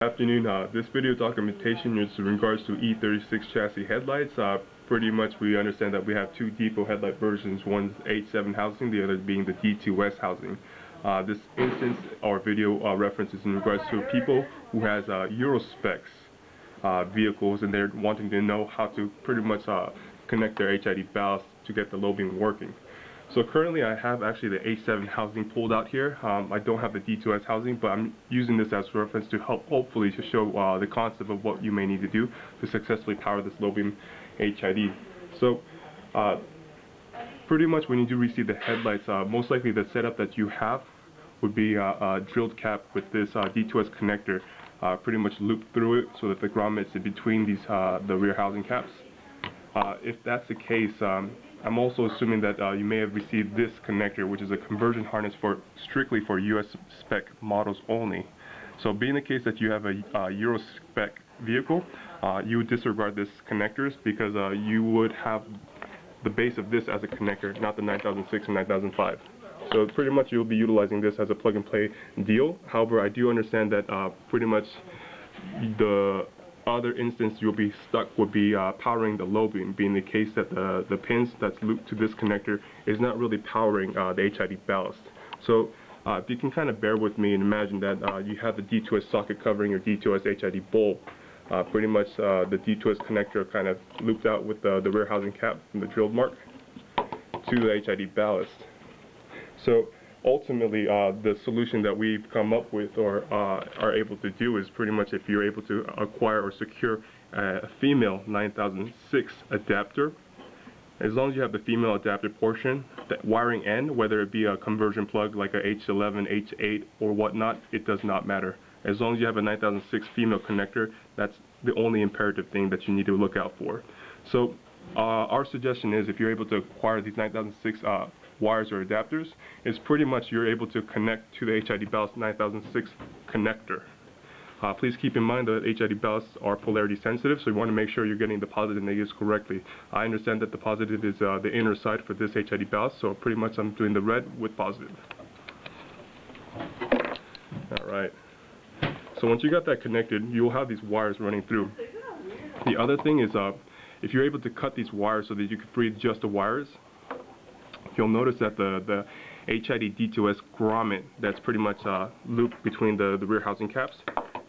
Good afternoon. This video documentation is in regards to E36 chassis headlights. Pretty much we understand that we have two depot headlight versions, one's H7 housing, the other being the D2S housing. This instance or video reference is in regards to people who has Euro-Specs vehicles, and they're wanting to know how to pretty much connect their HID ballast to get the low beam working. So currently I have actually the H7 housing pulled out here. I don't have the D2S housing, but I'm using this as reference to help hopefully to show the concept of what you may need to do to successfully power this low beam HID. So pretty much when you do receive the headlights, most likely the setup that you have would be a drilled cap with this D2S connector pretty much looped through it so that the grommets in between these the rear housing caps. If that's the case, I'm also assuming that you may have received this connector, which is a conversion harness strictly for Euro-Spec models only. So being the case that you have a Euro-Spec vehicle, you would disregard this connectors because you would have the base of this as a connector, not the 9006 and 9005. So pretty much you'll be utilizing this as a plug-and-play deal. However, I do understand that pretty much the other instance you'll be stuck would be powering the low beam, being the case that the pins that's looped to this connector is not really powering the HID ballast. So if you can kind of bear with me and imagine that you have the D2S socket covering your D2S HID bulb, pretty much the D2S connector kind of looped out with the rear housing cap from the drilled mark to the HID ballast. So ultimately, the solution that we've come up with or are able to do is pretty much if you're able to acquire or secure a female 9006 adapter, as long as you have the female adapter portion, that wiring end, whether it be a conversion plug like a H11, H8 or whatnot, it does not matter. As long as you have a 9006 female connector, that's the only imperative thing that you need to look out for. So our suggestion is if you're able to acquire these 9006 wires or adapters, is pretty much you're able to connect to the HID ballast 9006 connector. Please keep in mind that HID ballasts are polarity sensitive, so you want to make sure you're getting the positive and negatives correctly. I understand that the positive is the inner side for this HID ballast, so pretty much I'm doing the red with positive. Alright, so once you got that connected, you'll have these wires running through. The other thing is if you're able to cut these wires so that you can free just the wires, you'll notice that the HID D2S grommet that's pretty much looped between the rear housing caps,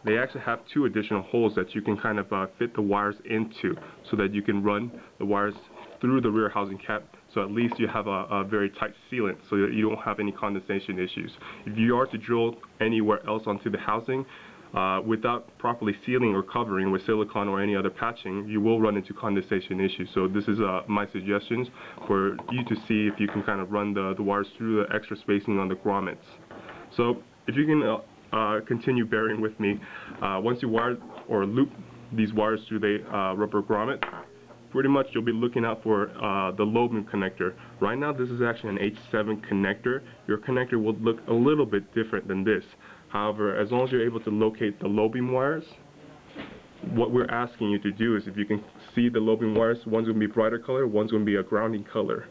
they actually have two additional holes that you can kind of fit the wires into so that you can run the wires through the rear housing cap, so at least you have a very tight sealant so that you don't have any condensation issues. If you are to drill anywhere else onto the housing, without properly sealing or covering with silicone or any other patching, you will run into condensation issues. So this is my suggestions for you to see if you can kind of run the wires through the extra spacing on the grommets. So if you can continue bearing with me, once you wire or loop these wires through the rubber grommet, pretty much you'll be looking out for the low beam connector. Right now this is actually an H7 connector. Your connector will look a little bit different than this. However, as long as you're able to locate the low beam wires, what we're asking you to do is if you can see the low beam wires, one's going to be brighter color, one's going to be a grounding color.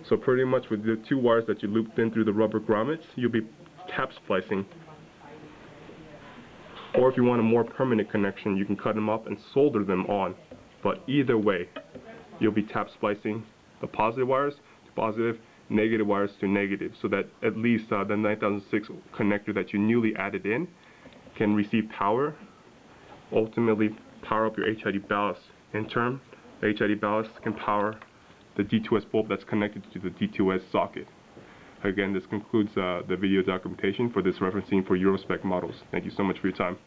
So pretty much with the two wires that you looped in through the rubber grommets, you'll be tap splicing. Or if you want a more permanent connection, you can cut them up and solder them on. But either way, you'll be tap splicing the positive wires to positive, negative wires to negative, so that at least the 9006 connector that you newly added in can receive power, ultimately power up your HID ballast. In turn, the HID ballast can power the D2S bulb that's connected to the D2S socket. Again, this concludes the video documentation for this referencing for Euro-Spec models. Thank you so much for your time.